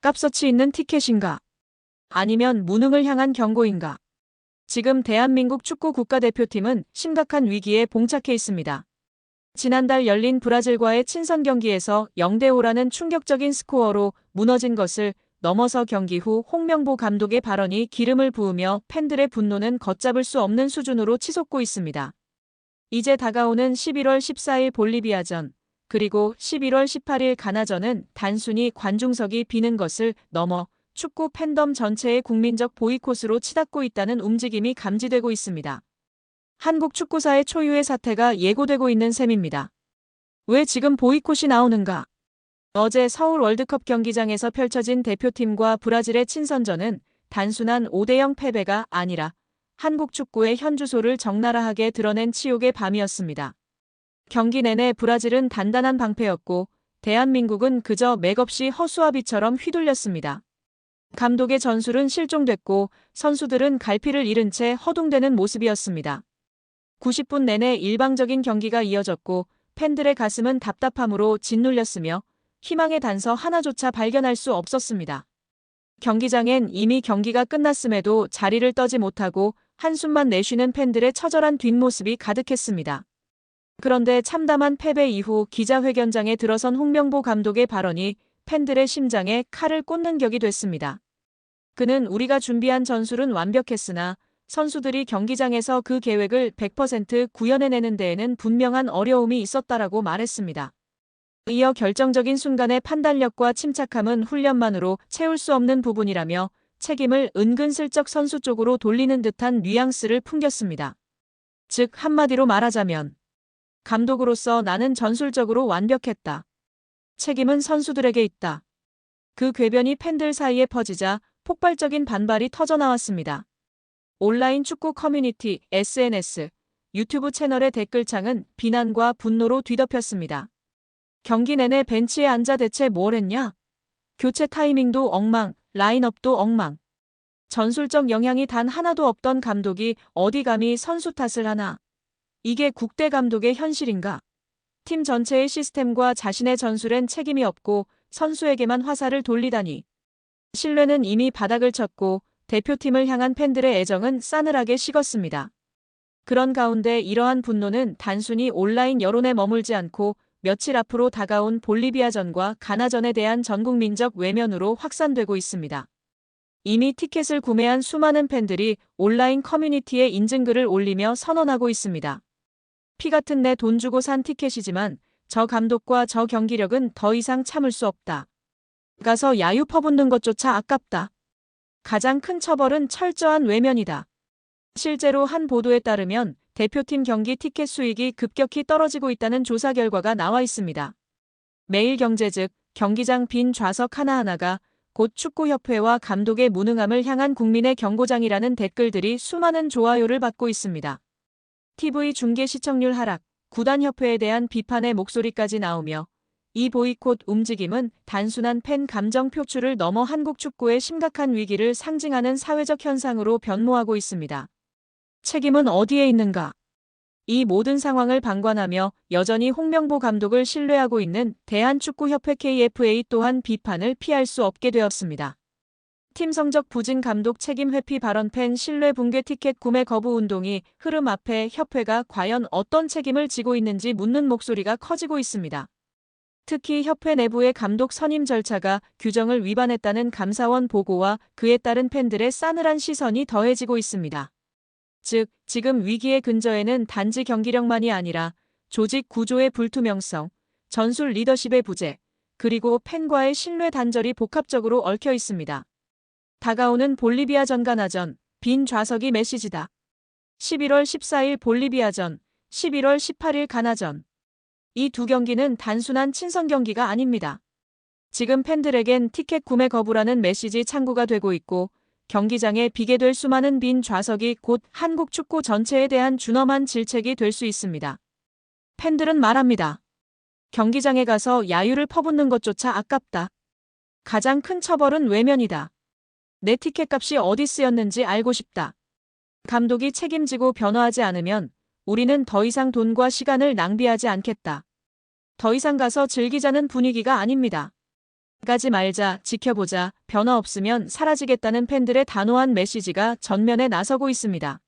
값어치 있는 티켓인가? 아니면 무능을 향한 경고인가? 지금 대한민국 축구 국가대표팀은 심각한 위기에 봉착해 있습니다. 지난달 열린 브라질과의 친선 경기에서 0대5라는 충격적인 스코어로 무너진 것을 넘어서 경기 후 홍명보 감독의 발언이 기름을 부으며 팬들의 분노는 걷잡을 수 없는 수준으로 치솟고 있습니다. 이제 다가오는 11월 14일 볼리비아전, 그리고 11월 18일 가나전은 단순히 관중석이 비는 것을 넘어 축구 팬덤 전체의 국민적 보이콧으로 치닫고 있다는 움직임이 감지되고 있습니다. 한국 축구사의 초유의 사태가 예고되고 있는 셈입니다. 왜 지금 보이콧이 나오는가? 어제 서울 월드컵 경기장에서 펼쳐진 대표팀과 브라질의 친선전은 단순한 5대0 패배가 아니라 한국 축구의 현주소를 적나라하게 드러낸 치욕의 밤이었습니다. 경기 내내 브라질은 단단한 방패였고 대한민국은 그저 맥없이 허수아비처럼 휘둘렸습니다. 감독의 전술은 실종됐고 선수들은 갈피를 잃은 채 허둥대는 모습이었습니다. 90분 내내 일방적인 경기가 이어졌고 팬들의 가슴은 답답함으로 짓눌렸으며 희망의 단서 하나조차 발견할 수 없었습니다. 경기장엔 이미 경기가 끝났음에도 자리를 떠지 못하고 한숨만 내쉬는 팬들의 처절한 뒷모습이 가득했습니다. 그런데 참담한 패배 이후 기자회견장에 들어선 홍명보 감독의 발언이 팬들의 심장에 칼을 꽂는 격이 됐습니다. 그는 우리가 준비한 전술은 완벽했으나 선수들이 경기장에서 그 계획을 100% 구현해내는 데에는 분명한 어려움이 있었다라고 말했습니다. 이어 결정적인 순간의 판단력과 침착함은 훈련만으로 채울 수 없는 부분이라며 책임을 은근슬쩍 선수 쪽으로 돌리는 듯한 뉘앙스를 풍겼습니다. 즉 한마디로 말하자면 감독으로서 나는 전술적으로 완벽했다. 책임은 선수들에게 있다. 그 궤변이 팬들 사이에 퍼지자 폭발적인 반발이 터져나왔습니다. 온라인 축구 커뮤니티, SNS, 유튜브 채널의 댓글창은 비난과 분노로 뒤덮였습니다. 경기 내내 벤치에 앉아 대체 뭘 했냐? 교체 타이밍도 엉망, 라인업도 엉망. 전술적 영향이 단 하나도 없던 감독이 어디 감히 선수 탓을 하나? 이게 국대 감독의 현실인가? 팀 전체의 시스템과 자신의 전술엔 책임이 없고 선수에게만 화살을 돌리다니. 신뢰는 이미 바닥을 쳤고 대표팀을 향한 팬들의 애정은 싸늘하게 식었습니다. 그런 가운데 이러한 분노는 단순히 온라인 여론에 머물지 않고 며칠 앞으로 다가온 볼리비아전과 가나전에 대한 전국민적 외면으로 확산되고 있습니다. 이미 티켓을 구매한 수많은 팬들이 온라인 커뮤니티에 인증글을 올리며 선언하고 있습니다. 피 같은 내 돈 주고 산 티켓이지만 저 감독과 저 경기력은 더 이상 참을 수 없다. 가서 야유 퍼붓는 것조차 아깝다. 가장 큰 처벌은 철저한 외면이다. 실제로 한 보도에 따르면 대표팀 경기 티켓 수익이 급격히 떨어지고 있다는 조사 결과가 나와 있습니다. 매일경제 즉 경기장 빈 좌석 하나하나가 곧 축구협회와 감독의 무능함을 향한 국민의 경고장이라는 댓글들이 수많은 좋아요를 받고 있습니다. TV 중계 시청률 하락, 구단협회에 대한 비판의 목소리까지 나오며 이 보이콧 움직임은 단순한 팬 감정 표출을 넘어 한국 축구의 심각한 위기를 상징하는 사회적 현상으로 변모하고 있습니다. 책임은 어디에 있는가? 이 모든 상황을 방관하며 여전히 홍명보 감독을 신뢰하고 있는 대한축구협회 KFA 또한 비판을 피할 수 없게 되었습니다. 팀 성적 부진 감독 책임 회피 발언 팬 신뢰 붕괴 티켓 구매 거부 운동이 흐름 앞에 협회가 과연 어떤 책임을 지고 있는지 묻는 목소리가 커지고 있습니다. 특히 협회 내부의 감독 선임 절차가 규정을 위반했다는 감사원 보고와 그에 따른 팬들의 싸늘한 시선이 더해지고 있습니다. 즉, 지금 위기의 근저에는 단지 경기력만이 아니라 조직 구조의 불투명성, 전술 리더십의 부재, 그리고 팬과의 신뢰 단절이 복합적으로 얽혀 있습니다. 다가오는 볼리비아전 가나전, 빈 좌석이 메시지다. 11월 14일 볼리비아전, 11월 18일 가나전. 이 두 경기는 단순한 친선 경기가 아닙니다. 지금 팬들에겐 티켓 구매 거부라는 메시지 창구가 되고 있고 경기장에 비게 될 수많은 빈 좌석이 곧 한국 축구 전체에 대한 준엄한 질책이 될 수 있습니다. 팬들은 말합니다. 경기장에 가서 야유를 퍼붓는 것조차 아깝다. 가장 큰 처벌은 외면이다. 내 티켓값이 어디 쓰였는지 알고 싶다. 감독이 책임지고 변화하지 않으면 우리는 더 이상 돈과 시간을 낭비하지 않겠다. 더 이상 가서 즐기자는 분위기가 아닙니다. 가지 말자, 지켜보자, 변화 없으면 사라지겠다는 팬들의 단호한 메시지가 전면에 나서고 있습니다.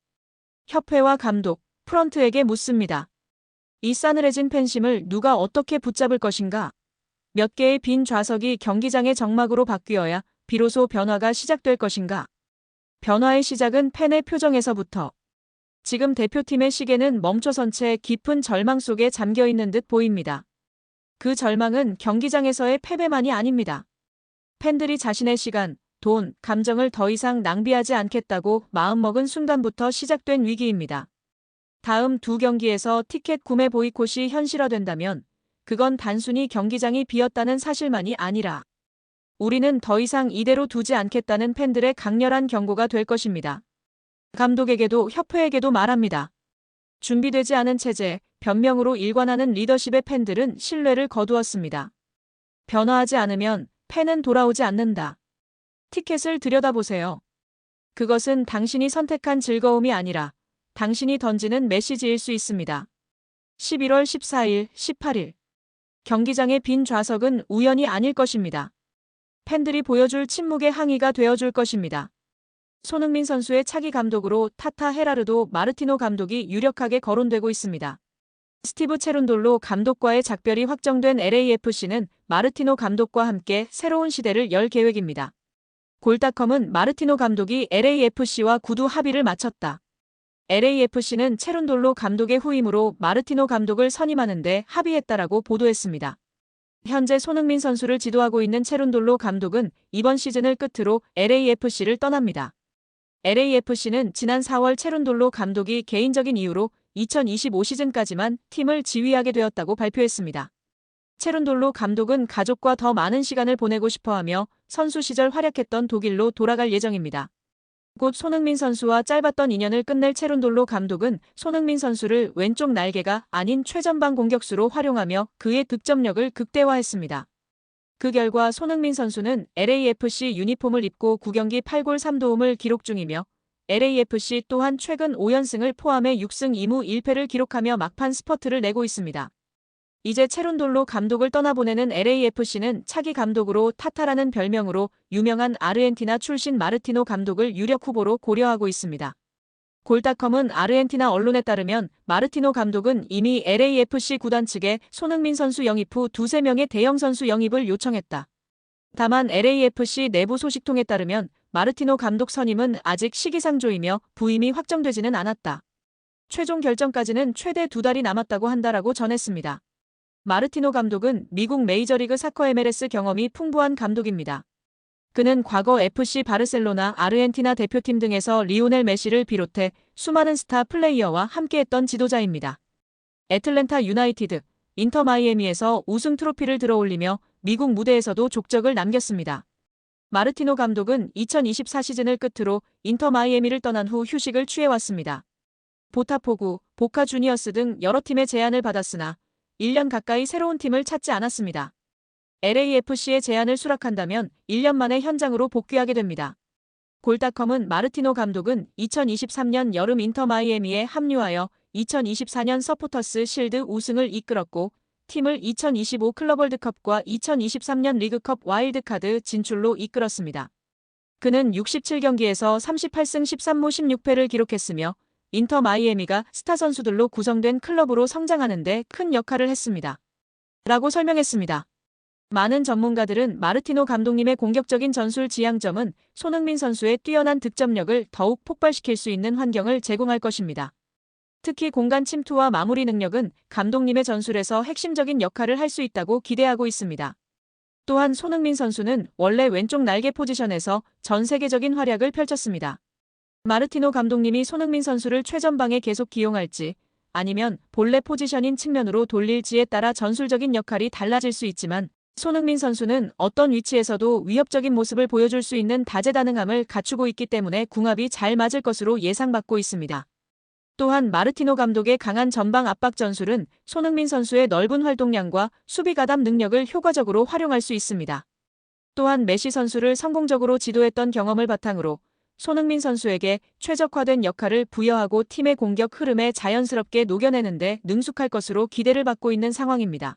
협회와 감독, 프런트에게 묻습니다. 이 싸늘해진 팬심을 누가 어떻게 붙잡을 것인가? 몇 개의 빈 좌석이 경기장의 정막으로 바뀌어야 비로소 변화가 시작될 것인가? 변화의 시작은 팬의 표정에서부터. 지금 대표팀의 시계는 멈춰선 채 깊은 절망 속에 잠겨있는 듯 보입니다. 그 절망은 경기장에서의 패배만이 아닙니다. 팬들이 자신의 시간, 돈, 감정을 더 이상 낭비하지 않겠다고 마음먹은 순간부터 시작된 위기입니다. 다음 두 경기에서 티켓 구매 보이콧이 현실화된다면 그건 단순히 경기장이 비었다는 사실만이 아니라 우리는 더 이상 이대로 두지 않겠다는 팬들의 강렬한 경고가 될 것입니다. 감독에게도 협회에게도 말합니다. 준비되지 않은 체제, 변명으로 일관하는 리더십의 팬들은 신뢰를 거두었습니다. 변화하지 않으면 팬은 돌아오지 않는다. 티켓을 들여다보세요. 그것은 당신이 선택한 즐거움이 아니라 당신이 던지는 메시지일 수 있습니다. 11월 14일, 18일. 경기장의 빈 좌석은 우연이 아닐 것입니다. 팬들이 보여줄 침묵의 항의가 되어줄 것입니다. 손흥민 선수의 차기 감독으로 타타 헤라르도 마르티노 감독이 유력하게 거론되고 있습니다. 스티브 체룬돌로 감독과의 작별이 확정된 LAFC는 마르티노 감독과 함께 새로운 시대를 열 계획입니다. 골닷컴은 마르티노 감독이 LAFC와 구두 합의를 마쳤다. LAFC는 체룬돌로 감독의 후임으로 마르티노 감독을 선임하는 데 합의했다라고 보도했습니다. 현재 손흥민 선수를 지도하고 있는 체룬돌로 감독은 이번 시즌을 끝으로 LAFC를 떠납니다. LAFC는 지난 4월 체룬돌로 감독이 개인적인 이유로 2025 시즌까지만 팀을 지휘하게 되었다고 발표했습니다. 체룬돌로 감독은 가족과 더 많은 시간을 보내고 싶어하며 선수 시절 활약했던 독일로 돌아갈 예정입니다. 곧 손흥민 선수와 짧았던 인연을 끝낼 체룬돌로 감독은 손흥민 선수를 왼쪽 날개가 아닌 최전방 공격수로 활용하며 그의 득점력을 극대화했습니다. 그 결과 손흥민 선수는 LAFC 유니폼을 입고 9경기 8골 3도움을 기록 중이며 LAFC 또한 최근 5연승을 포함해 6승 2무 1패를 기록하며 막판 스퍼트를 내고 있습니다. 이제 체룬돌로 감독을 떠나보내는 LAFC는 차기 감독으로 타타라는 별명으로 유명한 아르헨티나 출신 마르티노 감독을 유력 후보로 고려하고 있습니다. 골닷컴은 아르헨티나 언론에 따르면 마르티노 감독은 이미 LAFC 구단 측에 손흥민 선수 영입 후 두세 명의 대형 선수 영입을 요청했다. 다만 LAFC 내부 소식통에 따르면 마르티노 감독 선임은 아직 시기상조이며 부임이 확정되지는 않았다. 최종 결정까지는 최대 2달이 남았다고 한다라고 전했습니다. 마르티노 감독은 미국 메이저리그 사커 MLS 경험이 풍부한 감독입니다. 그는 과거 FC 바르셀로나, 아르헨티나 대표팀 등에서 리오넬 메시를 비롯해 수많은 스타 플레이어와 함께했던 지도자입니다. 애틀랜타 유나이티드, 인터 마이애미에서 우승 트로피를 들어올리며 미국 무대에서도 족적을 남겼습니다. 마르티노 감독은 2024 시즌을 끝으로 인터 마이애미를 떠난 후 휴식을 취해왔습니다. 보타포구, 보카 주니어스 등 여러 팀의 제안을 받았으나 1년 가까이 새로운 팀을 찾지 않았습니다. LAFC의 제안을 수락한다면 1년 만에 현장으로 복귀하게 됩니다. 골닷컴은 마르티노 감독은 2023년 여름 인터 마이애미에 합류하여 2024년 서포터스 실드 우승을 이끌었고 팀을 2025 클럽 월드컵과 2023년 리그컵 와일드카드 진출로 이끌었습니다. 그는 67경기에서 38승 13무 16패를 기록했으며 인터 마이애미가 스타 선수들로 구성된 클럽으로 성장하는 데 큰 역할을 했습니다. 라고 설명했습니다. 많은 전문가들은 마르티노 감독님의 공격적인 전술 지향점은 손흥민 선수의 뛰어난 득점력을 더욱 폭발시킬 수 있는 환경을 제공할 것입니다. 특히 공간 침투와 마무리 능력은 감독님의 전술에서 핵심적인 역할을 할 수 있다고 기대하고 있습니다. 또한 손흥민 선수는 원래 왼쪽 날개 포지션에서 전 세계적인 활약을 펼쳤습니다. 마르티노 감독님이 손흥민 선수를 최전방에 계속 기용할지 아니면 본래 포지션인 측면으로 돌릴지에 따라 전술적인 역할이 달라질 수 있지만 손흥민 선수는 어떤 위치에서도 위협적인 모습을 보여줄 수 있는 다재다능함을 갖추고 있기 때문에 궁합이 잘 맞을 것으로 예상받고 있습니다. 또한 마르티노 감독의 강한 전방 압박 전술은 손흥민 선수의 넓은 활동량과 수비 가담 능력을 효과적으로 활용할 수 있습니다. 또한 메시 선수를 성공적으로 지도했던 경험을 바탕으로 손흥민 선수에게 최적화된 역할을 부여하고 팀의 공격 흐름에 자연스럽게 녹여내는데 능숙할 것으로 기대를 받고 있는 상황입니다.